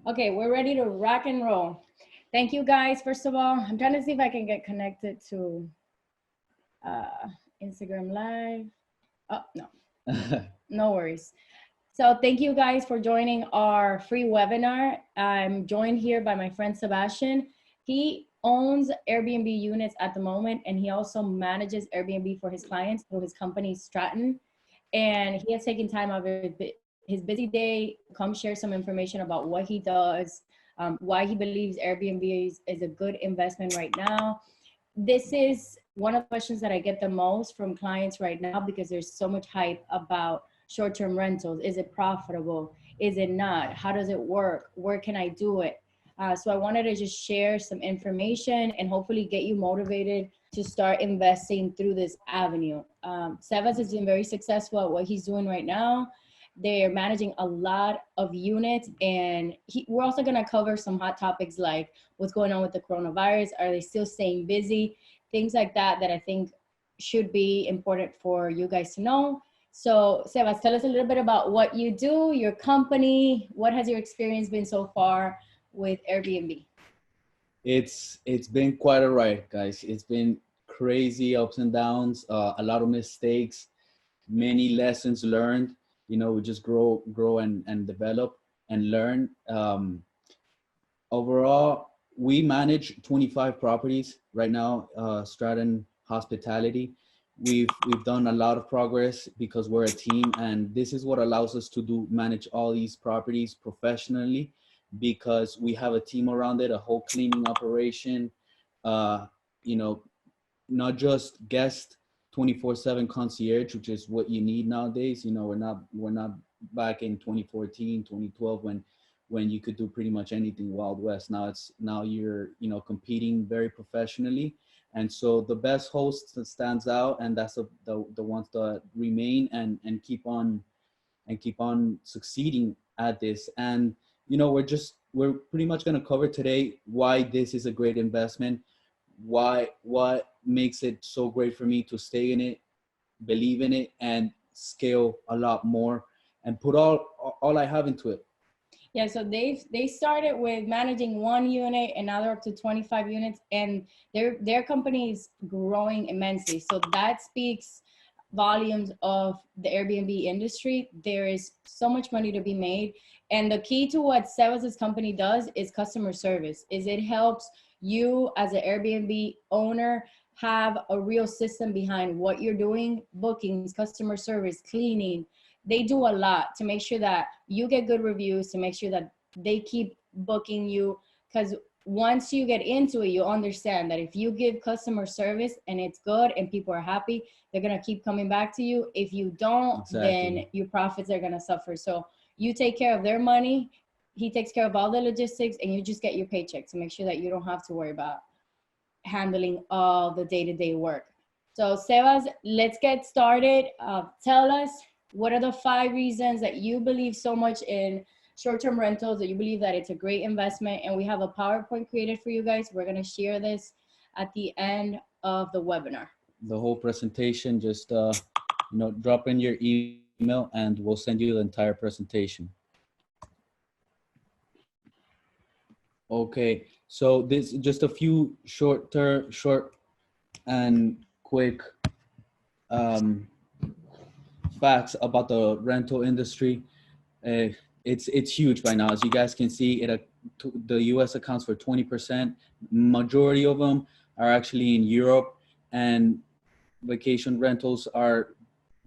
Okay, we're ready to rock and roll. Thank you guys. First of all, I'm trying to see if I can get connected to uh, Instagram Live. Oh, no, no worries. So thank you guys for joining our free webinar. I'm joined here by my friend Sebastian. He owns Airbnb units at the moment, and he also manages Airbnb for his clients through his company Stratton. And he has taken time out of his busy day to come share some information about what he does, why he believes Airbnb is a good investment right now. This is one of the questions that I get the most from clients right now because there's so much hype about short-term rentals. Is it profitable? Is it not? How does it work? Where can I do it? So I wanted to just share some information and hopefully get you motivated to start investing through this avenue. Sebas has been very successful at what he's doing right now. They're managing a lot of units, and we're also going to cover some hot topics like what's going on with the coronavirus. Are they still staying busy? Things like that I think should be important for you guys to know. So Sebas, tell us a little bit about what you do, your company. What has your experience been so far with Airbnb? It's been quite a ride, guys. It's been crazy ups and downs, a lot of mistakes, many lessons learned. We just grow and develop and learn. Overall, we manage 25 properties right now, Stratton Hospitality. We've done a lot of progress because we're a team, and this is what allows us to manage all these properties professionally, because we have a team around it, a whole cleaning operation, uh, you know, not just guest 24/7 concierge, which is what you need nowadays. We're not back in 2014, 2012 when you could do pretty much anything Wild West. Now you're competing very professionally, and so the best host that stands out, and that's the ones that remain and keep on succeeding at this. And we're pretty much going to cover today why this is a great investment, what makes it so great for me to stay in it, believe in it, and scale a lot more and put all I have into it. Yeah, so they started with managing one unit, and now they're up to 25 units, and their company is growing immensely. So that speaks volumes of the Airbnb industry. There is so much money to be made, and the key to what Sebas's company does is customer service. It helps you as an Airbnb owner have a real system behind what you're doing: bookings, customer service, cleaning. They do a lot to make sure that you get good reviews, to make sure that they keep booking you. Because once you get into it, you understand that if you give customer service and it's good and people are happy, they're going to keep coming back to you. If you don't, then your profits are going to suffer. So you take care of their money, he takes care of all the logistics, and you just get your paycheck to make sure that you don't have to worry about handling all the day-to-day work. So Sebas, let's get started. Tell us, what are the 5 reasons that you believe so much in short-term rentals, that you believe that it's a great investment? And we have a PowerPoint created for you guys. We're going to share this at the end of the webinar. The whole presentation, just drop in your email and we'll send you the entire presentation. Okay, so this just a few short and quick facts about the rental industry. It's huge right now. As you guys can see, the US accounts for 20%. Majority of them are actually in Europe, and vacation rentals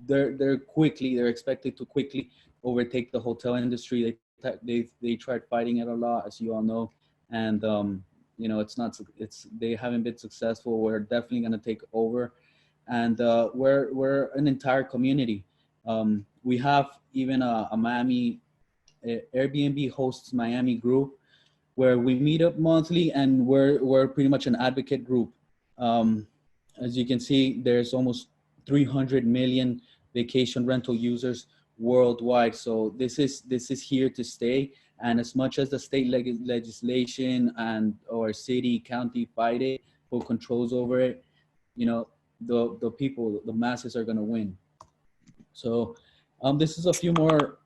they're expected to quickly overtake the hotel industry. They tried fighting it a lot, as you all know, and they haven't been successful. We're definitely going to take over, and we're an entire community. We have even a Miami Airbnb hosts Miami group where we meet up monthly, and we're pretty much an advocate group. As you can see, there's almost 300 million vacation rental users worldwide. So this is here to stay. And as much as the state legislation and or city, county fight it, put controls over it, the people, the masses are going to win. So this is a few more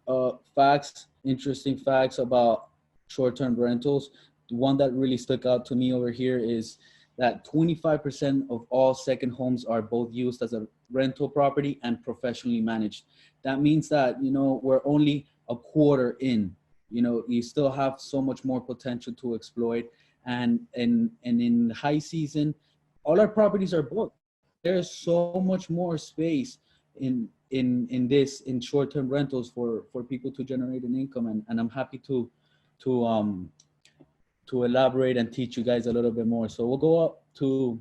facts, interesting facts about short-term rentals. The one that really stuck out to me over here is that 25% of all second homes are both used as a rental property and professionally managed. That means that, we're only a quarter in. You still have so much more potential to exploit. And in high season, all our properties are booked. There's so much more space in short-term rentals for people to generate an income, and I'm happy to um to elaborate and teach you guys a little bit more. So we'll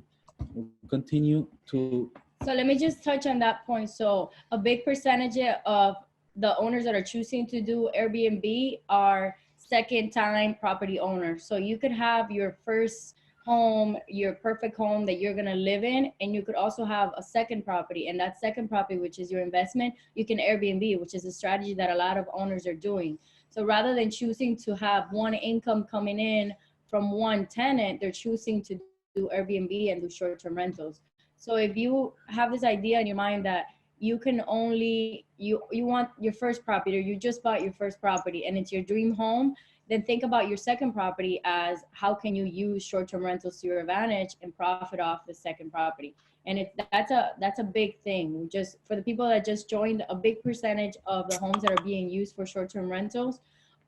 continue to. So let me just touch on that point. So a big percentage of the owners that are choosing to do Airbnb are second-time property owners. So you could have your first home, your perfect home that you're gonna live in, and you could also have a second property. And that second property, which is your investment, you can Airbnb, which is a strategy that a lot of owners are doing. So rather than choosing to have one income coming in from one tenant, they're choosing to do Airbnb and do short-term rentals. So if you have this idea in your mind that you can only, you want your first property, or you just bought your first property and it's your dream home, then think about your second property as how can you use short-term rentals to your advantage and profit off the second property. And that's a big thing. Just for the people that just joined, a big percentage of the homes that are being used for short-term rentals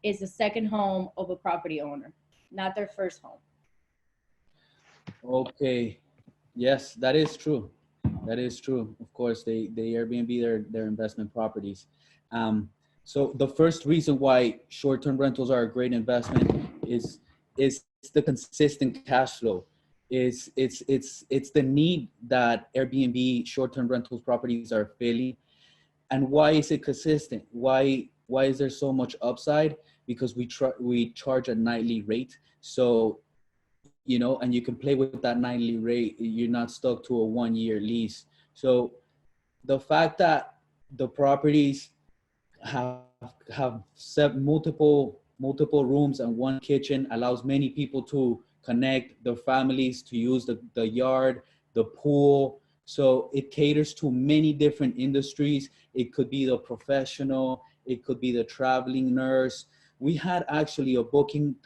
is the second home of a property owner, not their first home. Okay. Yes, that is true. That is true. Of course, they Airbnb their investment properties. So the first reason why short-term rentals are a great investment is the consistent cash flow. It's the need that Airbnb short-term rentals properties are filling. And why is it consistent? Why is there so much upside? Because we charge a nightly rate. So and you can play with that nightly rate. You're not stuck to a 1-year lease. So the fact that the properties have multiple rooms and one kitchen allows many people to connect their families, to use the yard, the pool. So it caters to many different industries. It could be the professional, it could be the traveling nurse. We had actually a booking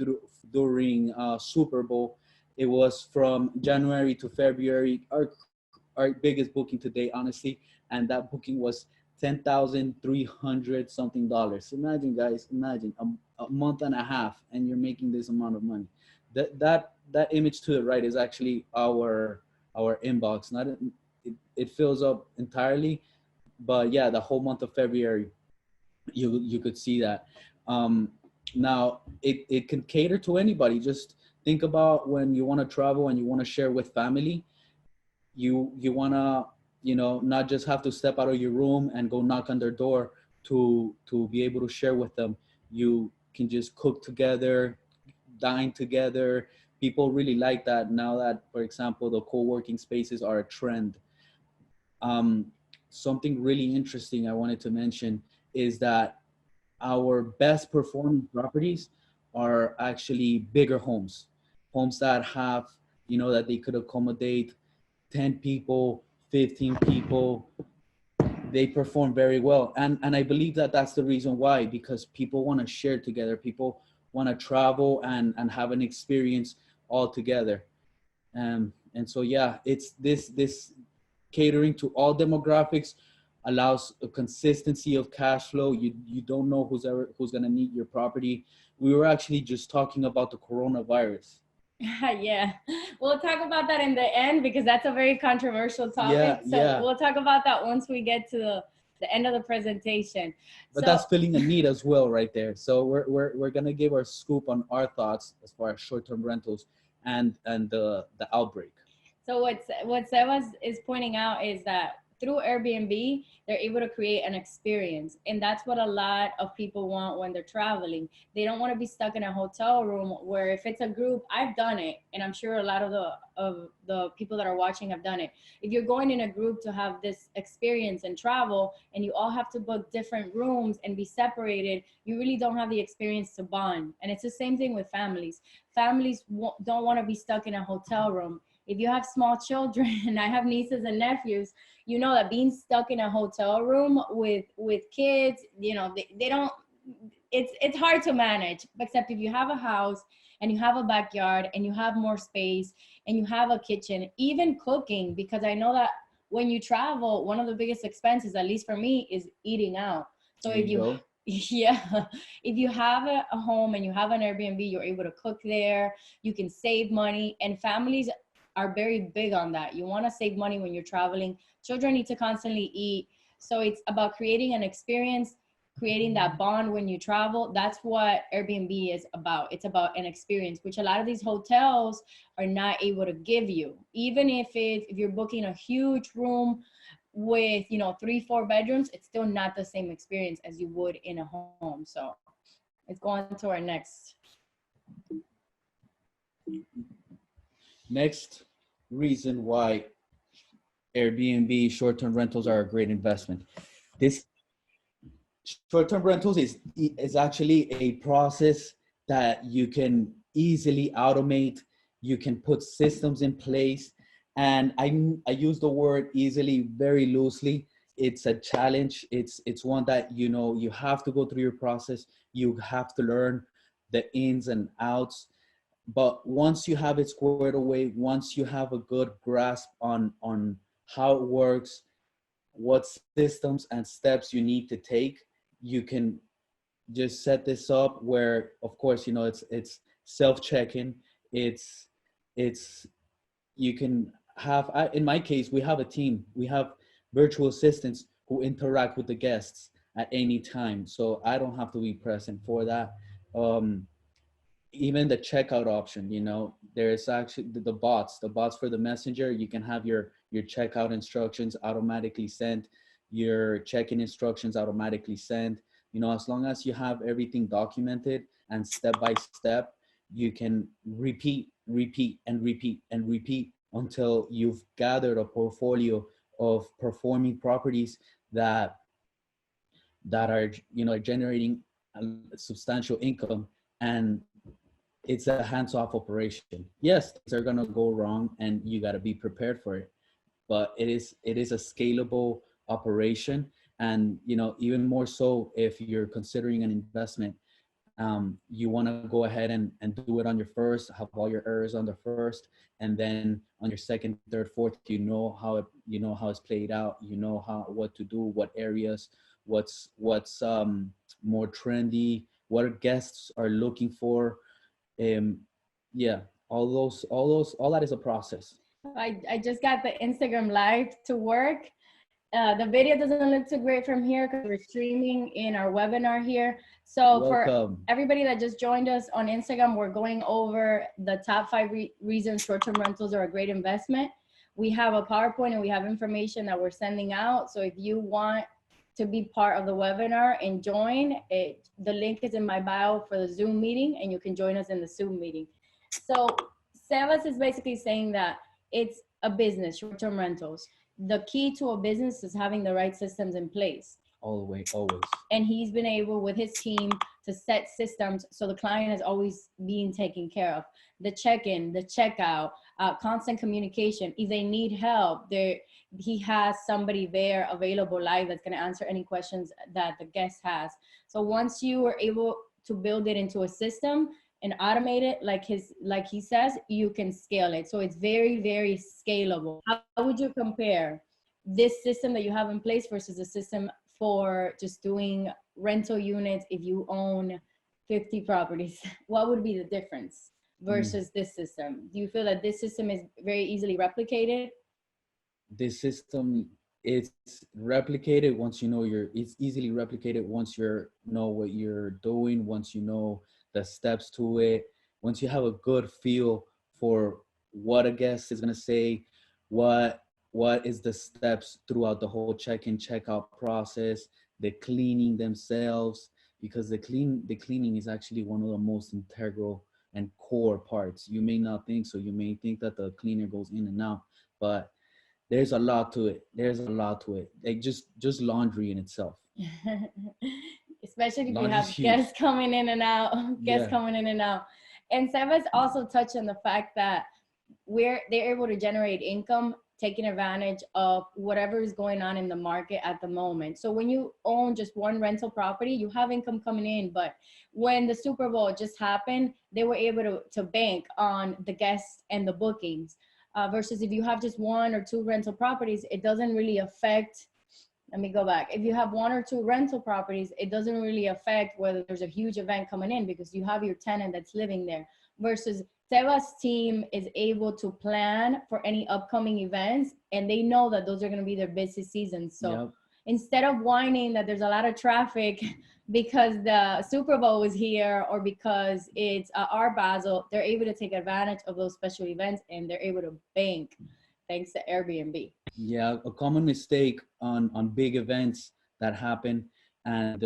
during Super Bowl. It was from January to February, our biggest booking to date, honestly. And that booking was $10,300 something dollars. Imagine, guys, imagine a month and a half, and you're making this amount of money. That image to the right is actually our inbox. It fills up entirely, but yeah, the whole month of February, you could see that. Now it can cater to anybody. Just think about when you want to travel and you want to share with family. You want to not just have to step out of your room and go knock on their door to be able to share with them. You can just cook together, dine together. People really like that now that, for example, the co-working spaces are a trend. Something really interesting I wanted to mention is that our best performing properties are actually bigger homes that have, that they could accommodate 10 people, 15 people. They perform very well. And I believe that that's the reason why, because people want to share together. People want to travel and have an experience all together. And so, yeah, it's this catering to all demographics allows a consistency of cash flow. You don't know who's going to need your property. We were actually just talking about the coronavirus. Yeah, we'll talk about that in the end because that's a very controversial topic. Yeah. We'll talk about that once we get to the end of the presentation. But that's filling a need as well right there. So we're going to give our scoop on our thoughts as far as short-term rentals and the outbreak. So what Sebas is pointing out is that through Airbnb, they're able to create an experience. And that's what a lot of people want when they're traveling. They don't want to be stuck in a hotel room where if it's a group, I've done it. And I'm sure a lot of the people that are watching have done it. If you're going in a group to have this experience and travel, and you all have to book different rooms and be separated, you really don't have the experience to bond. And it's the same thing with families. Families don't want to be stuck in a hotel room. If you have small children, and I have nieces and nephews, you know that being stuck in a hotel room with kids, they don't, it's hard to manage, except if you have a house and you have a backyard and you have more space and you have a kitchen, even cooking, because I know that when you travel, one of the biggest expenses, at least for me, is eating out. So There if you you go. yeah, if you have a home and you have an Airbnb, you're able to cook there, you can save money, and families are very big on that. You want to save money when you're traveling. Children need to constantly eat. So it's about creating an experience, creating that bond when you travel. That's what Airbnb is about. It's about an experience, which a lot of these hotels are not able to give you. Even if you're booking a huge room with 3-4 bedrooms, it's still not the same experience as you would in a home. So let's go on to our Next reason why Airbnb short-term rentals are a great investment. This short-term rentals is actually a process that you can easily automate. You can put systems in place, and I use the word easily very loosely. It's a challenge. It's one that you have to go through your process. You have to learn the ins and outs. But once you have it squared away, once you have a good grasp on how it works, what systems and steps you need to take, you can just set this up where, of course, it's self-checking. It's you can have, in my case, we have a team. We have virtual assistants who interact with the guests at any time, so I don't have to be present for that. Even the checkout option, there's actually the bots for the messenger. You can have your checkout instructions automatically sent, your check-in instructions automatically sent. As long as you have everything documented and step by step, you can repeat and repeat and repeat until you've gathered a portfolio of performing properties that are generating a substantial income. And it's a hands-off operation. Yes, things are gonna go wrong, and you got to be prepared for it. But it is a scalable operation, and even more so if you're considering an investment. You want to go ahead and do it on your first, have all your errors on the first, and then on your second, third, fourth, how it's played out. What to do, what areas, what's more trendy, what guests are looking for. um yeah, all that is a process. I just got the Instagram live to work. The video doesn't look too great from here because we're streaming in our webinar here. So for Welcome. everybody that just joined us on Instagram, we're going over the top 5 reasons short-term rentals are a great investment. We have a PowerPoint and we have information that we're sending out. So if you want to be part of the webinar and join it, the link is in my bio for the Zoom meeting, and you can join us in the Zoom meeting. So Sebas is basically saying that it's a business, short-term rentals. The key to a business is having the right systems in place. Always. And he's been able with his team to set systems so the client is always being taken care of. The check-in, the checkout, constant communication. If they need help, he has somebody there available live that's going to answer any questions that the guest has. So once you are able to build it into a system and automate it, like he says, you can scale it. So it's very, very scalable. How would you compare this system that you have in place versus a system for just doing rental units if you own 50 properties? What would be the difference versus this system? Do you feel that this system is very easily replicated? This system, it's replicated once it's easily replicated once you know what you're doing, once you know the steps to it, once you have a good feel for what a guest is going to say, what is the steps throughout the whole check-in checkout process, the cleaning themselves, because the cleaning is actually one of the most integral and core parts. You may not think so. You may think that the cleaner goes in and out, but there's a lot to it. Like just laundry in itself. Especially if you Laundry's have huge. guests coming in and out, coming in and out. And Sebas also touched on the fact that they're able to generate income taking advantage of whatever is going on in the market at the moment. So when you own just one rental property, you have income coming in. But when the Super Bowl just happened, they were able to bank on the guests and the bookings. Versus if you have just one or two rental properties, it doesn't really affect. Let me go back. If you have one or two rental properties, it doesn't really affect whether there's a huge event coming in because you have your tenant that's living there. Versus Seba's team is able to plan for any upcoming events, and they know that those are going to be their busy seasons. So Yep. instead of whining that there's a lot of traffic because the Super Bowl is here or because it's Art Basel, they're able to take advantage of those special events and they're able to bank thanks to Airbnb. Yeah, a common mistake on big events that happen, and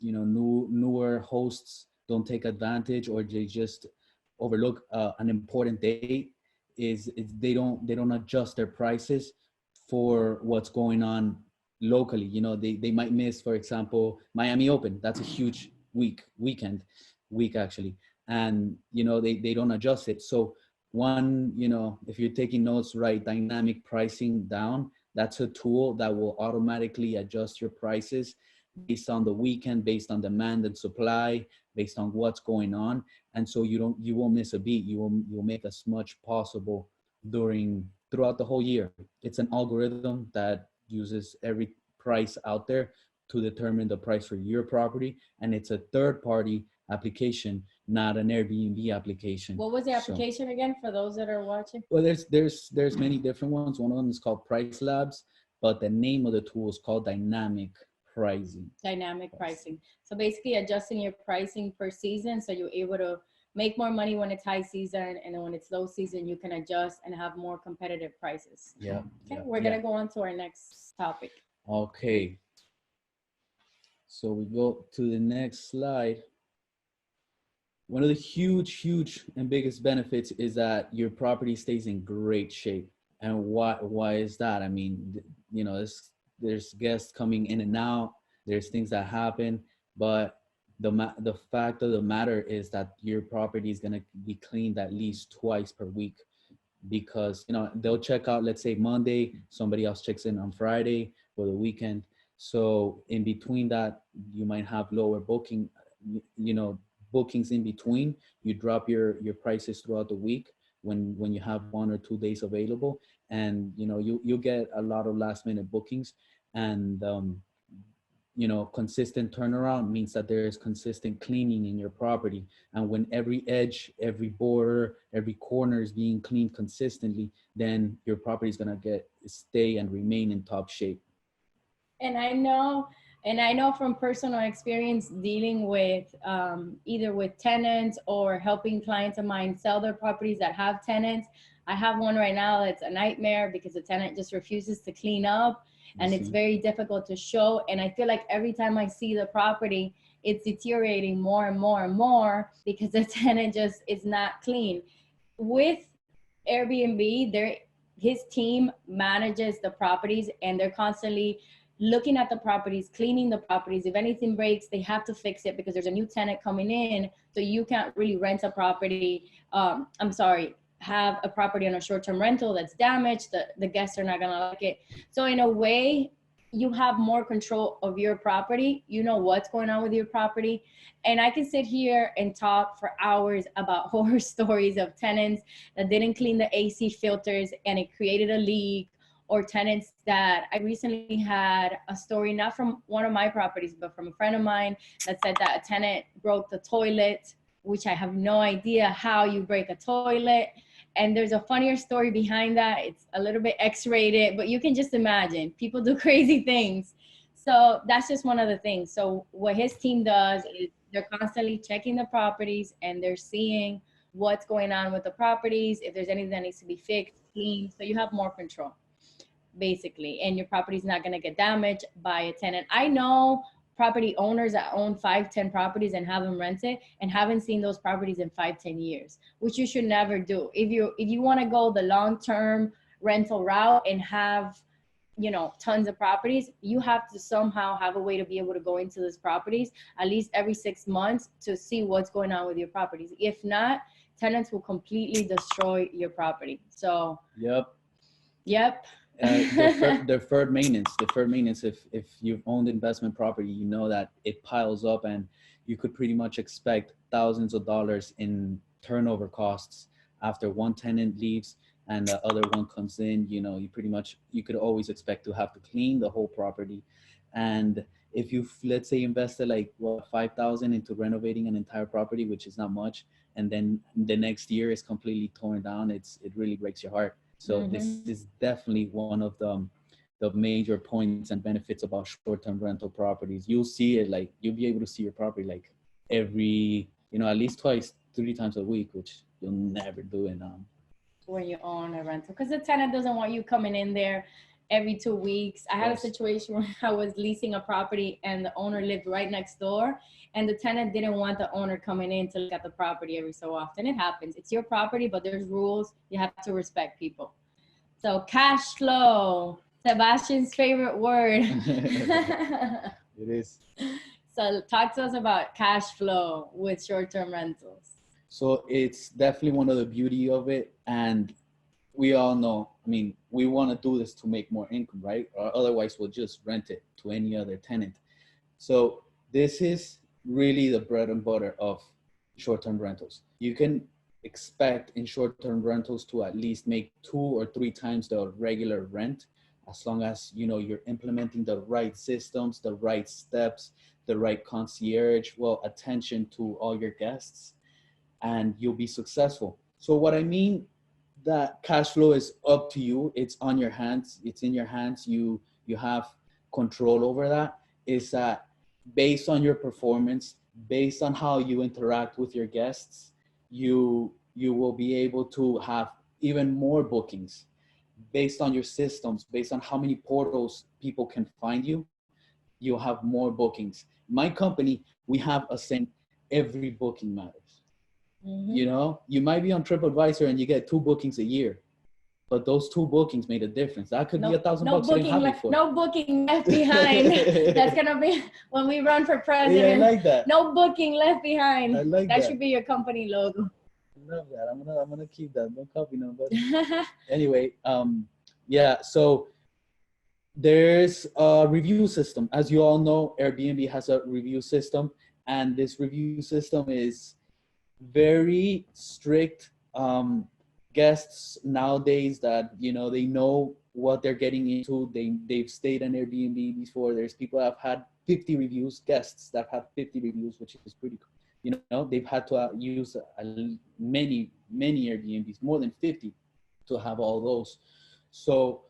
you know, newer hosts don't take advantage, or they just overlook an important date. Is they don't adjust their prices for what's going on locally. You know, they might miss, for example, Miami Open. That's a huge week actually, and you know, they don't adjust it. So one, you know, if you're taking notes, write dynamic pricing down. That's a tool that will automatically adjust your prices based on the weekend, based on demand and supply, based on what's going on. And so you won't miss a beat. You'll make as much possible throughout the whole year. It's an algorithm that uses every price out there to determine the price for your property, and it's a third party application, not an Airbnb application. What was the application again for those that are watching? Well, there's many different ones. One of them is called Price Labs, but the name of the tool is called Dynamic Pricing. Dynamic pricing. So basically adjusting your pricing per season, so you're able to make more money when it's high season, and then when it's low season, you can adjust and have more competitive prices. Yeah. Okay, we're gonna go on to our next topic. Okay. So we go to the next slide. One of the huge and biggest benefits is that your property stays in great shape. And why is that? I mean, you know, there's guests coming in and out, there's things that happen, but the fact of the matter is that your property is going to be cleaned at least twice per week, because you know, they'll check out, let's say Monday, somebody else checks in on Friday for the weekend. So in between that, you might have lower booking, you know, bookings in between. You drop your prices throughout the week when you have 1 or 2 days available, and you know, you get a lot of last minute bookings. And you know, consistent turnaround means that there is consistent cleaning in your property. And when every edge, every border, every corner is being cleaned consistently, then your property is going to stay and remain in top shape. And I know from personal experience dealing with either with tenants or helping clients of mine sell their properties that have tenants. I have one right now that's a nightmare because the tenant just refuses to clean up, and it's very difficult to show. And I feel like every time I see the property, it's deteriorating more and more and more because the tenant just is not clean. With Airbnb, his team manages the properties, and they're constantly looking at the properties, cleaning the properties. If anything breaks, they have to fix it because there's a new tenant coming in. So you can't really rent a property. Have a property on a short-term rental that's damaged. The guests are not gonna like it. So in a way, you have more control of your property. You know what's going on with your property. And I can sit here and talk for hours about horror stories of tenants that didn't clean the AC filters and it created a leak, or tenants that I recently had a story, not from one of my properties, but from a friend of mine that said that a tenant broke the toilet, which I have no idea how you break a toilet. And there's a funnier story behind that. It's a little bit X-rated, but you can just imagine people do crazy things. So that's just one of the things. So what his team does is they're constantly checking the properties and they're seeing what's going on with the properties, if there's anything that needs to be fixed, cleaned, so you have more control, basically, and your property is not going to get damaged by a tenant. I know property owners that own 5-10 properties and have them rented and haven't seen those properties in 5-10 years, which you should never do. If you want to go the long-term rental route and have, you know, tons of properties, you have to somehow have a way to be able to go into those properties at least every 6 months to see what's going on with your properties. If not, tenants will completely destroy your property. So yep. Yep. Deferred maintenance. Deferred maintenance. If you've owned investment property, you know that it piles up, and you could pretty much expect thousands of dollars in turnover costs after one tenant leaves and the other one comes in. You know, you could always expect to have to clean the whole property. And if you, let's say, invested like what, 5,000 into renovating an entire property, which is not much, and then the next year is completely torn down, it really breaks your heart. So this is definitely one of the major points and benefits about short-term rental properties. You'll see it, like you'll be able to see your property like every, at least twice, 3 times a week, which you'll never do in when you own a rental, because the tenant doesn't want you coming in there every 2 weeks. I had a situation where I was leasing a property and the owner lived right next door, and the tenant didn't want the owner coming in to look at the property every so often. It happens. It's your property, but there's rules. You have to respect people. So cash flow, Sebastian's favorite word. It is. So talk to us about cash flow with short-term rentals. So it's definitely one of the beauty of it. And we all know, we want to do this to make more income, right? Or otherwise we'll just rent it to any other tenant. So this is really the bread and butter of short-term rentals. You can expect in short-term rentals to at least make 2 or 3 times the regular rent, as long as you're implementing the right systems, the right steps, the right concierge, attention to all your guests, and you'll be successful. So what I mean that cash flow is up to you, it's on your hands, it's in your hands, you have control over that, is that based on your performance, based on how you interact with your guests, you will be able to have even more bookings based on your systems, based on how many portals people can find you. You'll have more bookings. My company, we have a saying, every booking matters. You might be on TripAdvisor and you get 2 bookings a year, but those 2 bookings made a difference. That could be $1,000 you didn't have before. No booking left behind. That's gonna be when we run for president. Yeah, I like that. No booking left behind. I like that. That should be your company logo. I love that. I'm gonna keep that. No copy, nobody. Anyway, yeah. So there's a review system. As you all know, Airbnb has a review system, and this review system is very strict. Guests nowadays that they know what they're getting into. They've stayed on Airbnb before. There's people that have had 50 reviews, guests that have 50 reviews, which is pretty cool. They've had to use many Airbnbs, more than 50, to have all those. So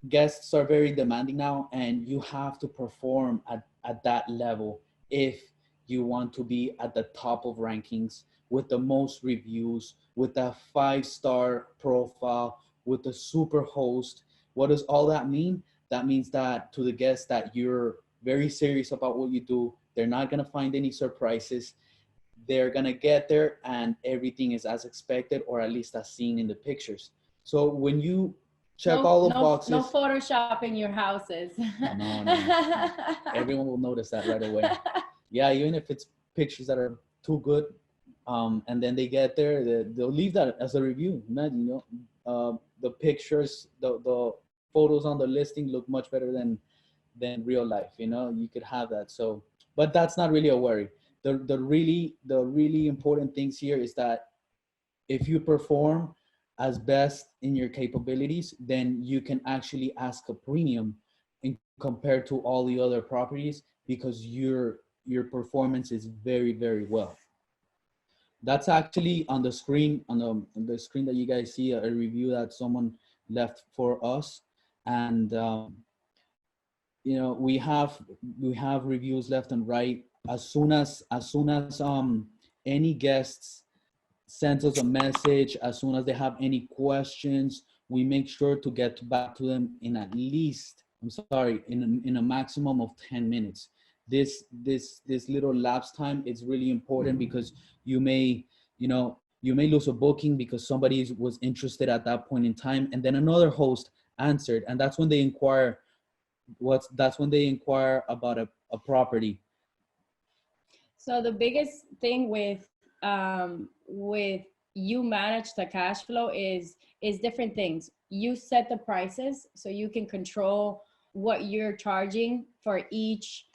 guests are very demanding now, and you have to perform at that level if you want to be at the top of rankings, with the most reviews, with a 5-star profile, with the super host. What does all that mean? That means that to the guests that you're very serious about what you do. They're not gonna find any surprises. They're gonna get there and everything is as expected, or at least as seen in the pictures. So when you check all the boxes. No photoshopping your houses. No. Everyone will notice that right away. Yeah, even if it's pictures that are too good, and then they get there, they'll leave that as a review. Imagine, the pictures, the photos on the listing look much better than real life. You could have that. So, but that's not really a worry. The really important things here is that if you perform as best in your capabilities, then you can actually ask a premium compared to all the other properties, because your performance is very, very well. That's actually on the screen, on the screen that you guys see, a review that someone left for us. And we have reviews left and right. As soon as any guests sends us a message, as soon as they have any questions, we make sure to get back to them in at least, in a maximum of 10 minutes. This little lapse time is really important, because you may lose a booking because somebody was interested at that point in time, and then another host answered, and that's when they inquire about a property. So the biggest thing with you manage the cash flow is different things. you set the prices so you can control what you're charging for each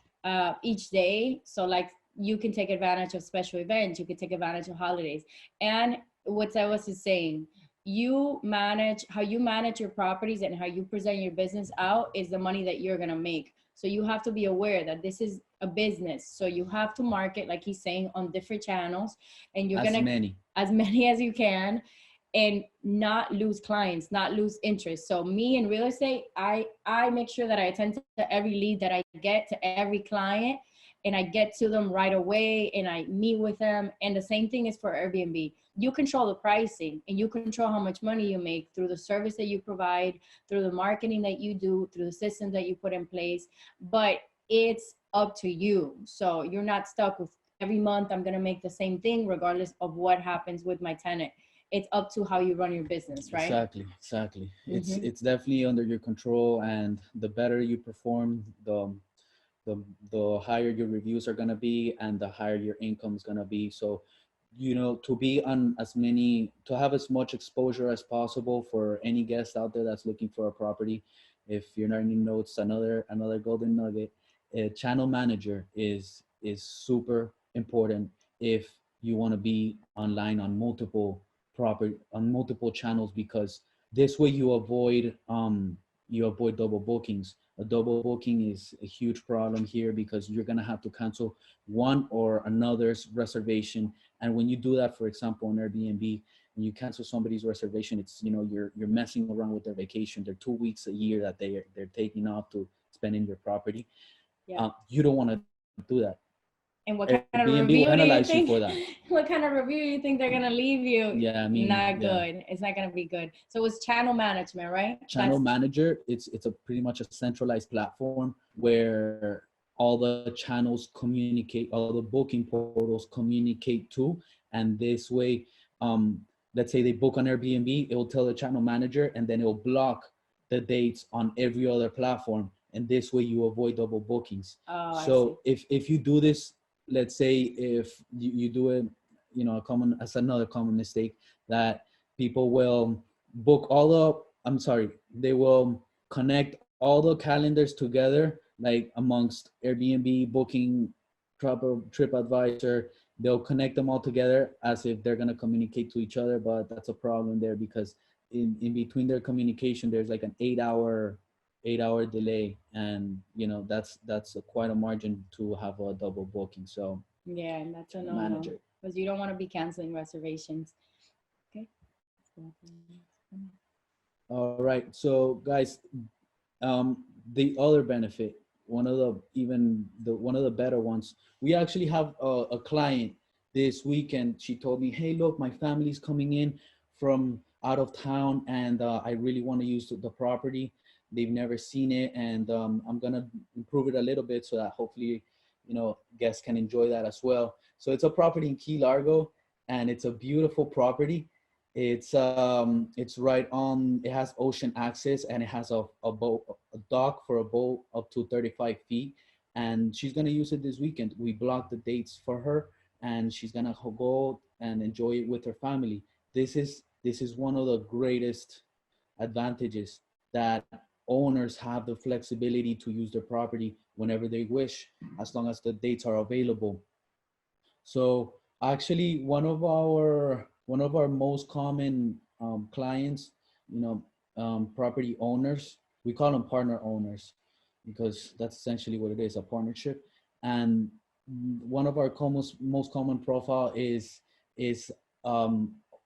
day. So like you can take advantage of special events, you can take advantage of holidays. And what I was just saying, you manage how you manage your properties and how you present your business out is the money that you're going to make. So you have to be aware that this is a business, so you have to market, like he's saying, on different channels, and you're gonna as many as you can, and not lose clients, not lose interest. So me in real estate, I make sure that I attend to every lead that I get, to every client, and I get to them right away and I meet with them. And the same thing is for Airbnb. You control the pricing and you control how much money you make through the service that you provide, through the marketing that you do, through the systems that you put in place. But it's up to you. So you're not stuck with every month I'm going to make the same thing regardless of what happens with my tenant. It's up to how you run your business, right? Exactly. It's definitely under your control, and the better you perform, the higher your reviews are going to be and the higher your income is going to be. So, to be on to have as much exposure as possible for any guest out there that's looking for a property. If you're not in notes, another golden nugget, a channel manager is super important if you want to be online on multiple channels, because this way you avoid double bookings. A double booking is a huge problem here because you're going to have to cancel one or another's reservation. And when you do that, for example, on Airbnb, when you cancel somebody's reservation, it's, you're messing around with their vacation. They're 2 weeks a year that they're taking off to spend in your property. Yeah. You don't want to do that. And what kind of review do you think? For that. What kind of review do you think they're gonna leave you? Yeah, I mean, not good. It's not gonna be good. So it's channel management, right? Channel manager. It's a pretty much a centralized platform where all the channels communicate, all the booking portals communicate to, and this way, let's say they book on Airbnb, it will tell the channel manager, and then it will block the dates on every other platform, and this way you avoid double bookings. Oh, so if you do this, let's say if you do it, another common mistake, that people will book they will connect all the calendars together, like amongst Airbnb, Booking, TripAdvisor. They'll connect them all together as if they're going to communicate to each other, but that's a problem there, because in between their communication, there's like an 8-hour delay, and that's quite a margin to have a double booking. So yeah, and that's a no, because you don't want to be canceling reservations. Okay. All right, so guys, the other benefit, one of the better ones, we actually have a client this weekend. She told me, hey, look, my family's coming in from out of town, and I really want to use the property. They've never seen it, and I'm gonna improve it a little bit so that hopefully, guests can enjoy that as well. So it's a property in Key Largo, and it's a beautiful property. It's right on, it has ocean access, and it has a dock for a boat up to 35 feet. And she's going to use it this weekend. We blocked the dates for her, and she's going to go and enjoy it with her family. This is one of the greatest advantages, that owners have the flexibility to use their property whenever they wish, as long as the dates are available. So actually, one of our most common clients, property owners, we call them partner owners, because that's essentially what it is, a partnership. And one of our most common profile is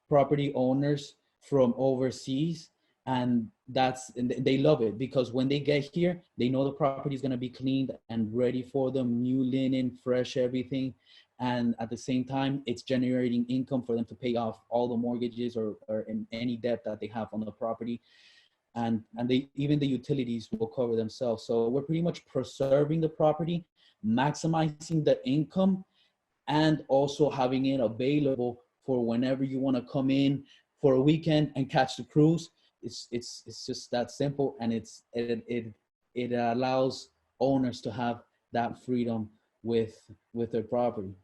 property owners from overseas, and they love it, because when they get here, they know the property is going to be cleaned and ready for them, new linen, fresh, everything. And at the same time, it's generating income for them to pay off all the mortgages or in any debt that they have on the property. And even the utilities will cover themselves. So we're pretty much preserving the property, maximizing the income, and also having it available for whenever you want to come in for a weekend and catch the cruise. It's just that simple, and it allows owners to have that freedom with their property.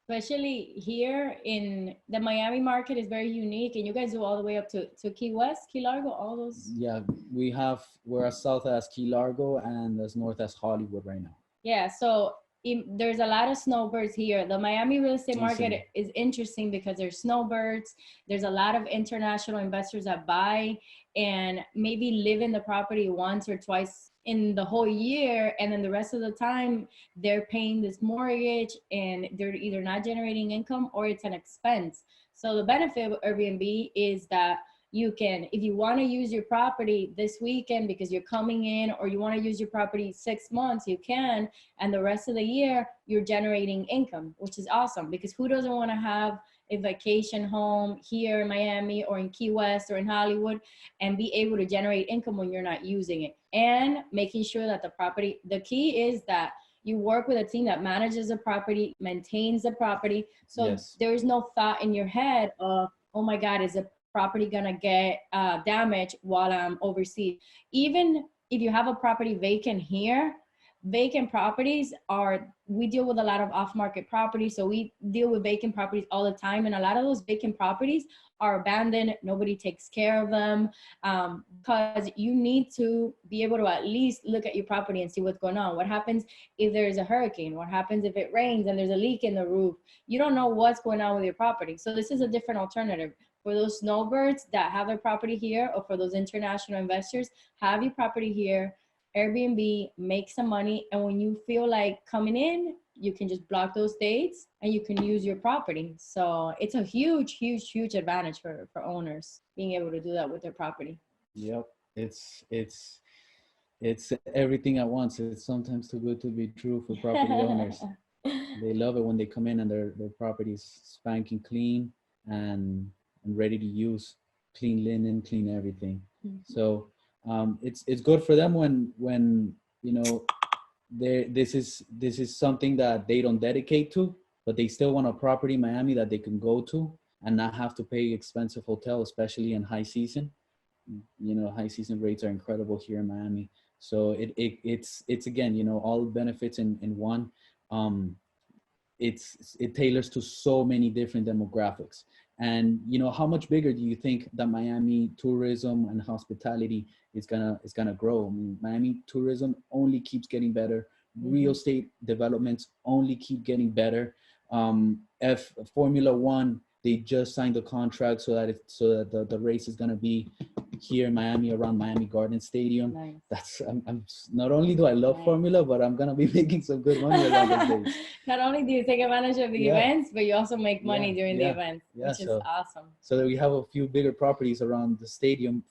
Especially here in the Miami market is very unique, and you guys do all the way up to Key West, Key Largo, all those. Yeah, we're as south as Key Largo and as north as Hollywood right now. Yeah, so there's a lot of snowbirds here. The Miami real estate market Easily. is interesting because there's snowbirds. There's a lot of international investors that buy and maybe live in the property once or twice in the whole year, and then the rest of the time they're paying this mortgage and they're either not generating income or it's an expense. So the benefit of Airbnb is that you can, if you want to use your property this weekend because you're coming in, or you want to use your property 6 months, you can, and the rest of the year you're generating income, which is awesome, because who doesn't want to have a vacation home here in Miami or in Key West or in Hollywood and be able to generate income when you're not using it, and making sure that the property, the key is that you work with a team that manages the property, maintains the property, so Yes. there is no thought in your head of, oh my God, is the property gonna get damaged while I'm overseas. Even if you have a property vacant here, vacant properties are, we deal with a lot of off-market properties, so we deal with vacant properties all the time, and a lot of those vacant properties are abandoned. Nobody takes care of them, because you need to be able to at least look at your property and see what's going on. What happens if there's a hurricane? What happens if it rains and there's a leak in the roof? You don't know what's going on with your property. So this is a different alternative for those snowbirds that have their property here, or for those international investors. Have your property here, Airbnb, make some money, and when you feel like coming in, you can just block those dates and you can use your property. So it's a huge, huge, huge advantage for owners being able to do that with their property. Yep. It's everything at once. It's sometimes too good to be true for property owners. They love it when they come in and their property is spanking clean and ready to use, clean linen, clean everything. So it's good for them when you know this is something that they don't dedicate to, but they still want a property in Miami that they can go to and not have to pay expensive hotel, especially in high season. You know, high season rates are incredible here in Miami. So it's again, you know, all benefits in one. Um, it tailors to so many different demographics. And you know, how much bigger do you think that Miami tourism and hospitality is gonna grow? I mean, Miami tourism only keeps getting better. Real estate developments only keep getting better. If Formula One, they just signed the contract so that the race is gonna be here in Miami around Miami Garden Stadium. Nice. That's I'm not only do I love Formula, but I'm gonna be making some good money around those days. Not only do you take advantage of the events, but you also make money during the events, which is awesome. So we have a few bigger properties around the stadium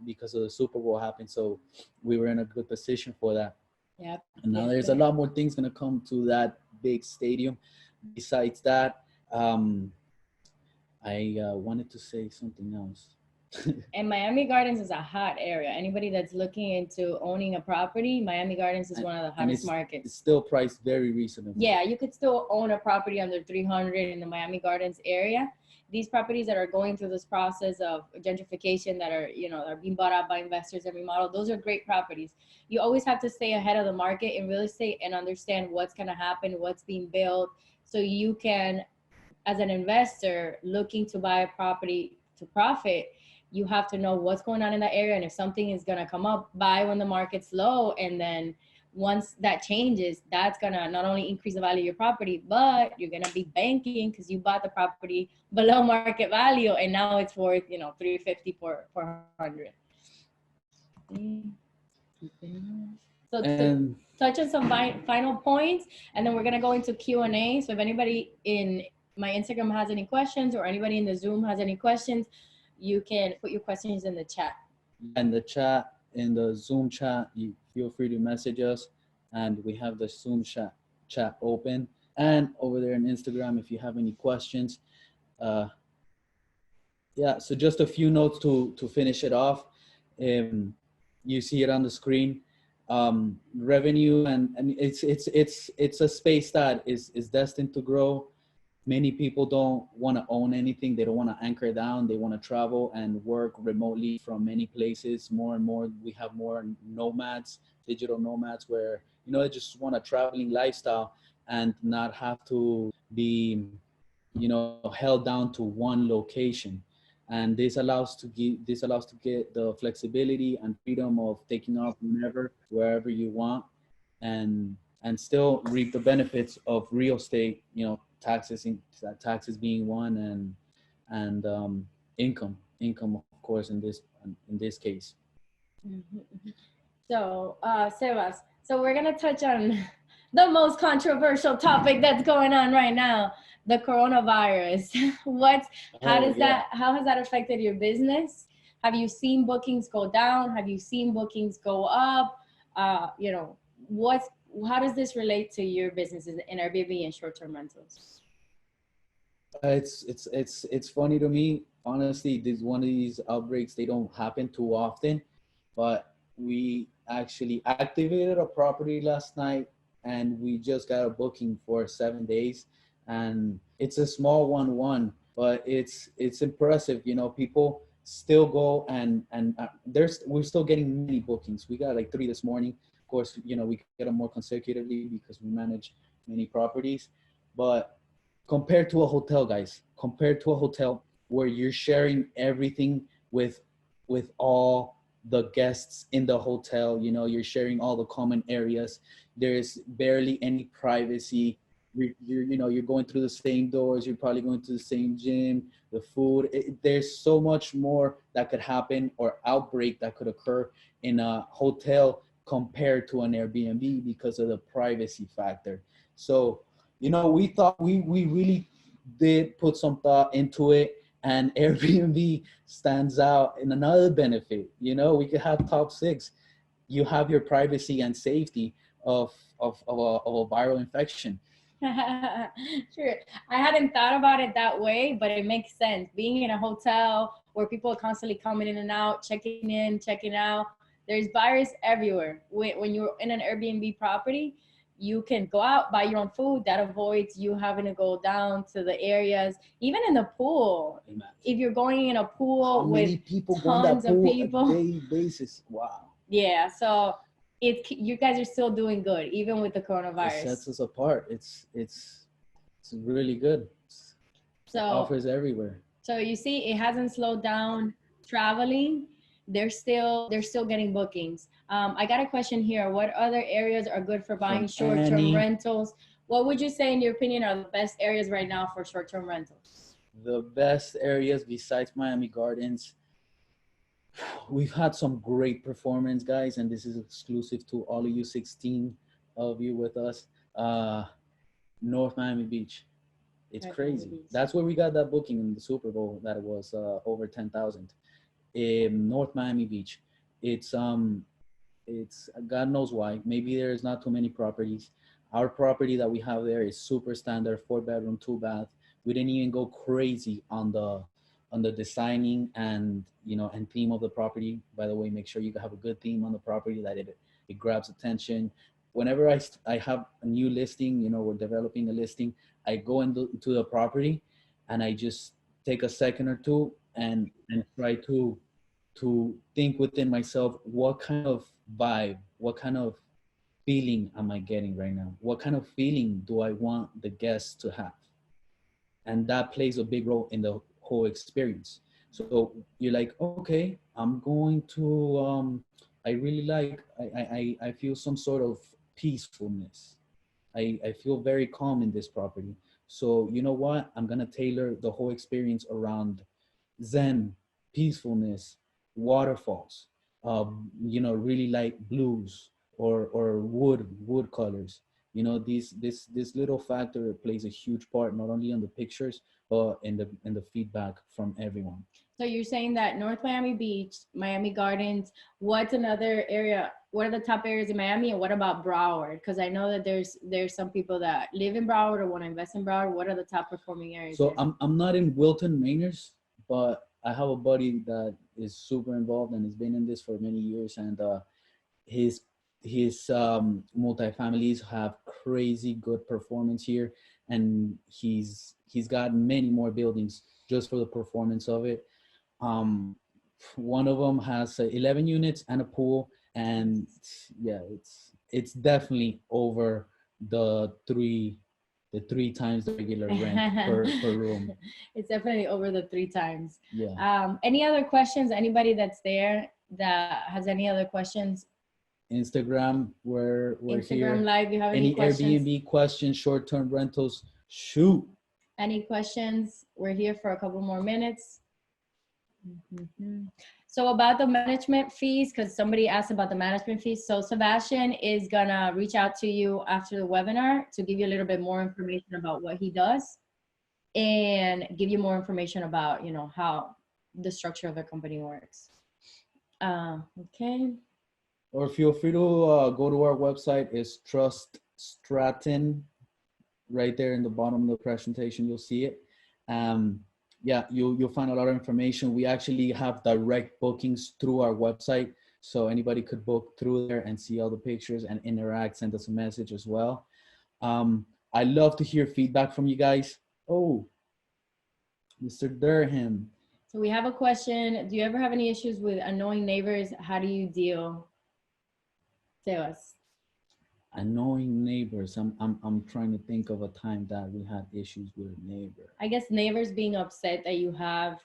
because of the Super Bowl happened. So we were in a good position for that. Yep. And now there's a lot more things gonna come to that big stadium. Besides that, I wanted to say something else. And Miami Gardens is a hot area. Anybody that's looking into owning a property, Miami Gardens is one of the hottest markets. It's still priced very reasonable. Yeah, you could still own a property under 300 in the Miami Gardens area. These properties that are going through this process of gentrification, that are, you know, are being bought out by investors and remodeled, those are great properties. You always have to stay ahead of the market in real estate and understand what's going to happen, what's being built, so you can, as an investor looking to buy a property to profit, you have to know what's going on in that area. And if something is going to come up, buy when the market's low. And then once that changes, that's going to not only increase the value of your property, but you're going to be banking because you bought the property below market value. And now it's worth, you know, 350, 400. So to touch on some final points, and then we're going to go into Q&A. So if anybody in my Instagram has any questions, or anybody in the Zoom has any questions, you can put your questions in the chat. In the Zoom chat, you feel free to message us, and we have the Zoom chat open. And over there on Instagram, if you have any questions. So just a few notes to finish it off. You see it on the screen. Revenue, and it's a space that is destined to grow. Many people don't want to own anything. They don't want to anchor down. They want to travel and work remotely from many places. More and more, we have more nomads, digital nomads, where, you know, they just want a traveling lifestyle. and not have to be, held down to one location. And this allows to get the flexibility and freedom of taking off whenever, wherever you want, and still reap the benefits of real estate, taxes being one, and income, of course, in this case. So, Sebas, so we're gonna touch on the most controversial topic that's going on right now, the coronavirus. How has that affected your business? Have you seen bookings go down? Have you seen bookings go up? What's how does this relate to your businesses in Airbnb and short-term rentals? It's funny to me, honestly. This one of these outbreaks, they don't happen too often, but we actually activated a property last night, and we just got a booking for 7 days, and it's a small one, but it's impressive. People still go, and we're still getting many bookings. We got like 3 this morning. Of course, we get them more consecutively because we manage many properties, but compared to a hotel, guys, compared to a hotel where you're sharing everything with all the guests in the hotel, you're sharing all the common areas. There's barely any privacy. You're going through the same doors. You're probably going to the same gym. The food. There's so much more that could happen, or outbreak that could occur in a hotel compared to an Airbnb because of the privacy factor. So, we thought we really did put some thought into it, and Airbnb stands out in another benefit. We could have top 6. You have your privacy and safety of a viral infection. Sure. I hadn't thought about it that way, but it makes sense. Being in a hotel where people are constantly coming in and out, checking in, checking out, there's virus everywhere. When you're in an Airbnb property, you can go out, buy your own food. That avoids you having to go down to the areas. Even in the pool, if you're going in a pool How with many people tons of people, on a daily basis? Wow. Yeah, so you guys are still doing good even with the coronavirus. It sets us apart. It's really good. So offers everywhere. So you see, it hasn't slowed down traveling. They're still getting bookings. I got a question here. What other areas are good for buying short-term rentals? What would you say, in your opinion, are the best areas right now for short-term rentals? The best areas besides Miami Gardens, we've had some great performance, guys, and this is exclusive to all of you 16 of you with us. North Miami Beach. It's crazy. That's where we got that booking in the Super Bowl that was over 10,000. In North Miami Beach. It's God knows why. Maybe there's not too many properties. Our property that we have there is super standard, 4-bedroom, 2-bath. We didn't even go crazy on the designing and and theme of the property. By the way, make sure you have a good theme on the property, that it grabs attention. Whenever I have a new listing, we're developing a listing, I go into the property and I just take a second or two and try to think within myself, what kind of vibe, what kind of feeling am I getting right now? What kind of feeling do I want the guests to have? And that plays a big role in the whole experience. So you're like, okay, I'm going to, I really like, I feel some sort of peacefulness. I feel very calm in this property. So you know what? I'm going to tailor the whole experience around Zen, peacefulness, waterfalls, really light blues or wood colors. This little factor plays a huge part, not only on the pictures, but in the feedback from everyone. So you're saying that North Miami Beach, Miami Gardens, what's another area? What are the top areas in Miami, and what about Broward? Because I know that there's some people that live in Broward or want to invest in Broward. What are the top performing areas? So I'm not in Wilton Manors, but I have a buddy that is super involved and has been in this for many years, and his multifamilies have crazy good performance here, and he's got many more buildings just for the performance of it. One of them has 11 units and a pool, and yeah, it's definitely over the three times the regular rent per room. It's definitely over the 3 times. Yeah. Any other questions? Anybody that's there that has any other questions? Instagram, we're Instagram here. Live, you have any Any questions? Airbnb questions, short-term rentals, shoot. Any questions? We're here for a couple more minutes. So about the management fees, because somebody asked about the management fees. So Sebastian is gonna reach out to you after the webinar to give you a little bit more information about what he does and give you more information about, you know, how the structure of the company works. Okay. Or feel free to go to our website. It's Trust Stratton. Right there in the bottom of the presentation, you'll see it. Yeah, you'll find a lot of information. We actually have direct bookings through our website, so anybody could book through there and see all the pictures and interact, send us a message as well. I love to hear feedback from you guys. Oh, Mr. Durham. So we have a question. Do you ever have any issues with annoying neighbors? How do you deal? Tell us. Annoying neighbors. I'm trying to think of a time that we had issues with a neighbor. I guess neighbors being upset that you have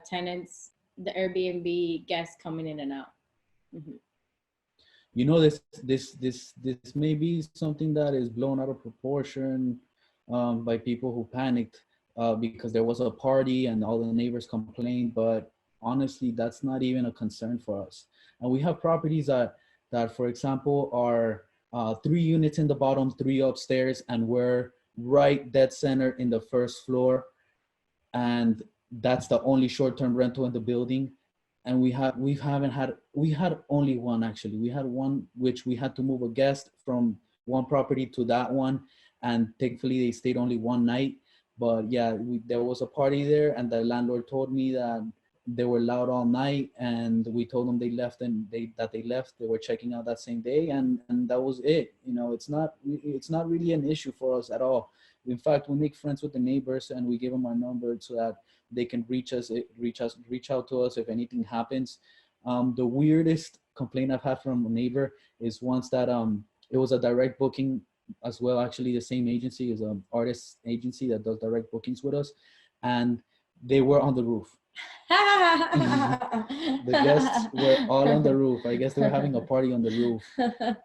tenants, the Airbnb guests coming in and out. You know, this may be something that is blown out of proportion by people who panicked because there was a party and all the neighbors complained. But honestly, that's not even a concern for us. And we have properties that for example, are 3 units in the bottom, 3 upstairs, and we're right dead center in the first floor. And that's the only short-term rental in the building. And we had only one, actually. We had one which we had to move a guest from one property to that one. And thankfully they stayed only one night. But yeah, there was a party there, and the landlord told me that they were loud all night, and we told them they left, and they were checking out that same day, and that was it. You know, it's not really an issue for us at all. In fact, we make friends with the neighbors, and we give them our number so that they can reach out to us if anything happens. The weirdest complaint I've had from a neighbor is once that it was a direct booking as well. Actually, the same agency is an artist agency that does direct bookings with us, and they were on the roof. The guests were all on the roof. I guess they were having a party on the roof.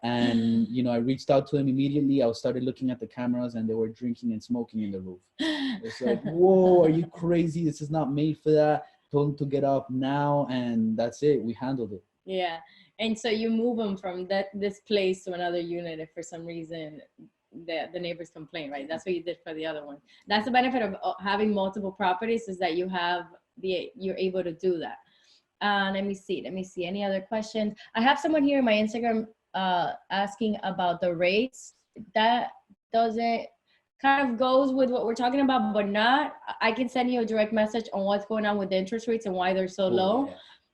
And, you know, I reached out to them immediately. I started looking at the cameras, and they were drinking and smoking in the roof. It's like, whoa, are you crazy? This is not made for that. Told them to get up now, and that's it. We handled it. Yeah. And so you move them from this place to another unit if for some reason the neighbors complain, right? That's what you did for the other one. That's the benefit of having multiple properties, is that you're able to do that. Let me see any other questions. I have someone here in my Instagram asking about the rates. That doesn't kind of goes with what we're talking about, but not. I can send you a direct message on what's going on with the interest rates and why they're so low.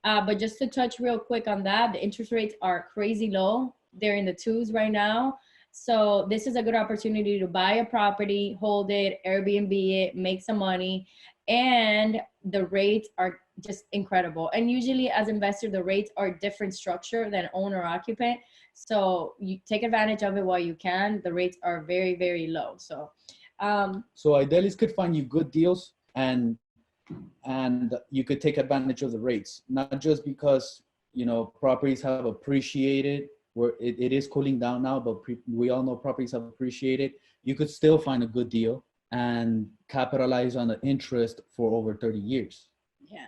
Yeah. But just to touch real quick on that, the interest rates are crazy low. They're in the 2s right now. So this is a good opportunity to buy a property, hold it, Airbnb it, make some money. And the rates are just incredible. And usually as investor, the rates are different structure than owner occupant. So you take advantage of it while you can. The rates are very, very low. So Idealis could find you good deals, and you could take advantage of the rates, not just because, you know, properties have appreciated, where it is cooling down now, but we all know properties have appreciated. You could still find a good deal and capitalize on the interest for over 30 years. Yeah.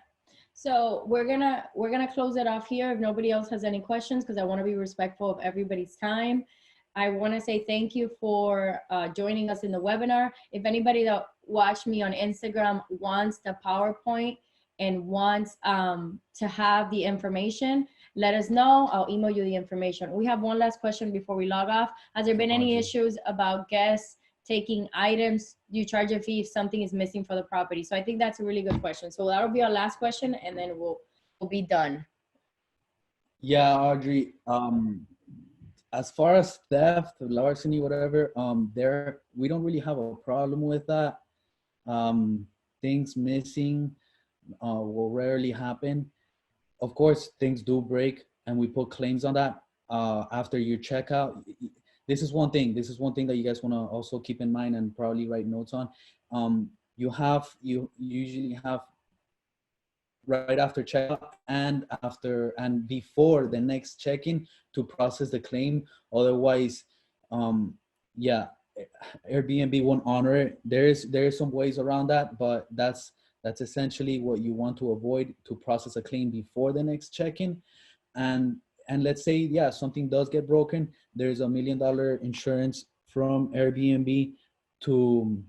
So we're gonna close it off here if nobody else has any questions, because I want to be respectful of everybody's time. I want to say thank you for joining us in the webinar. If anybody that watched me on Instagram wants the PowerPoint and wants to have the information, let us know. I'll email you the information. We have one last question before we log off. Has there been any issues about guests taking items? Do you charge a fee if something is missing for the property? So I think that's a really good question. So that'll be our last question, and then we'll be done. Yeah, Audrey. As far as theft, larceny, whatever, we don't really have a problem with that. Things missing will rarely happen. Of course, things do break, and we put claims on that after your checkout. this is one thing. This is one thing that you guys want to also keep in mind and probably write notes on. You usually have right after checkout and before the next check-in to process the claim. Otherwise, um, yeah, Airbnb won't honor it. There is some ways around that, but that's essentially what you want to avoid, to process a claim before the next check-in. and and let's say, yeah, something does get broken, there's $1 million insurance from Airbnb to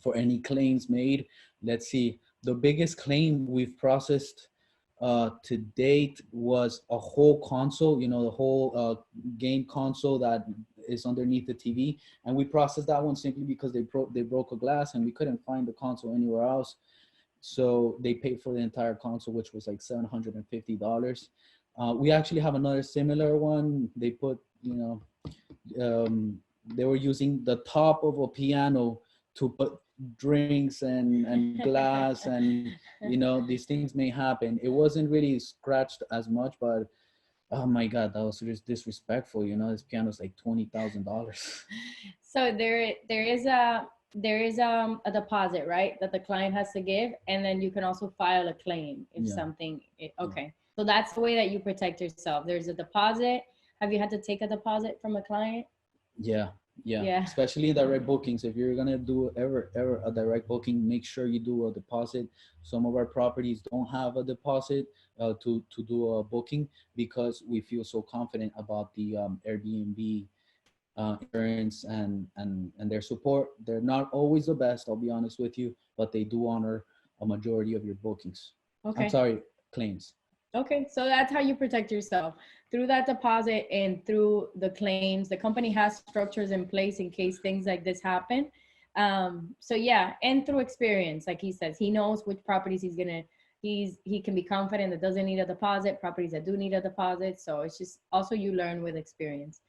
for any claims made. Let's see, the biggest claim we've processed to date was a whole console, the whole game console that is underneath the TV, and we processed that one simply because they broke a glass and we couldn't find the console anywhere else. So they paid for the entire console, which was like $750. We actually have another similar one. They put, they were using the top of a piano to put drinks and glass, and these things may happen. It wasn't really scratched as much, but oh my God, that was just disrespectful. This piano's like $20,000. So there is a deposit, right, that the client has to give, and then you can also file a claim if something. Okay, so that's the way that you protect yourself. There's a deposit. Have you had to take a deposit from a client? Yeah. Especially in direct bookings. If you're gonna do ever a direct booking, make sure you do a deposit. Some of our properties don't have a deposit to do a booking because we feel so confident about the Airbnb insurance and their support. They're not always the best, I'll be honest with you, but they do honor a majority of your bookings. Okay. I'm sorry, claims. Okay, so that's how you protect yourself, through that deposit and through the claims. The company has structures in place in case things like this happen. So yeah, and through experience, like he says, he knows which properties he can be confident that doesn't need a deposit, properties that do need a deposit. So it's just also you learn with experience.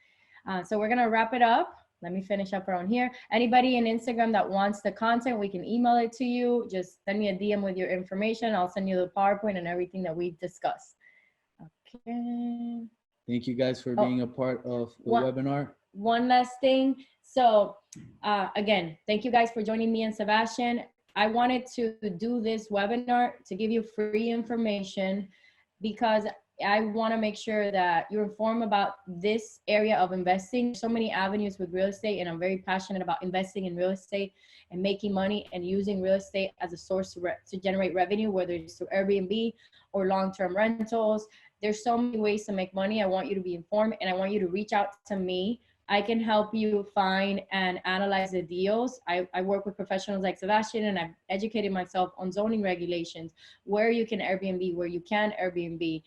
So we're gonna wrap it up. Let me finish up around here. Anybody in Instagram that wants the content, we can email it to you. Just send me a DM with your information. I'll send you the PowerPoint and everything that we've discussed. Okay. Thank you guys for being a part of the webinar. One last thing. So again, thank you guys for joining me and Sebastian. I wanted to do this webinar to give you free information because I want to make sure that you're informed about this area of investing. So many avenues with real estate, and I'm very passionate about investing in real estate and making money and using real estate as a source to generate revenue, whether it's through Airbnb or long-term rentals. There's so many ways to make money. I want you to be informed, and I want you to reach out to me. I can help you find and analyze the deals. I work with professionals like Sebastian, and I've educated myself on zoning regulations, where you can Airbnb, where you can Airbnb.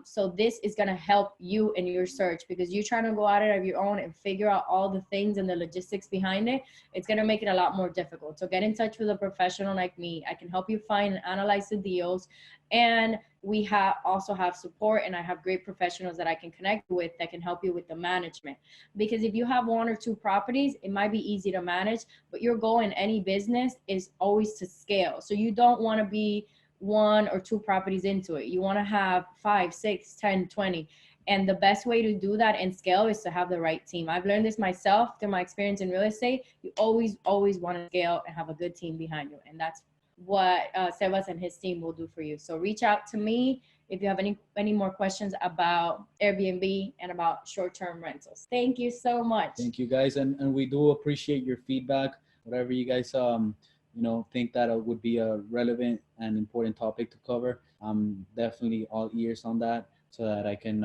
So this is gonna help you in your search, because you're trying to go at it of your own and figure out all the things and the logistics behind it. It's gonna make it a lot more difficult. So get in touch with a professional like me. I can help you find and analyze the deals. And we also have support, and I have great professionals that I can connect with that can help you with the management. Because if you have one or two properties, it might be easy to manage, but your goal in any business is always to scale. So you don't want to be one or two properties into it. You want to have 5, 6, 10, 20. And the best way to do that and scale is to have the right team. I've learned this myself through my experience in real estate. You always want to scale and have a good team behind you. And that's what Sebas and his team will do for you. So reach out to me if you have any more questions about Airbnb and about short-term rentals. Thank you so much. Thank you guys. And we do appreciate your feedback. Whatever you guys think that it would be a relevant and important topic to cover, I'm definitely all ears on that, so that I can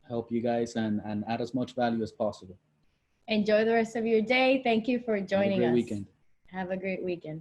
help you guys and add as much value as possible. Enjoy the rest of your day. Thank you for joining us. Have a great weekend. Have a great weekend.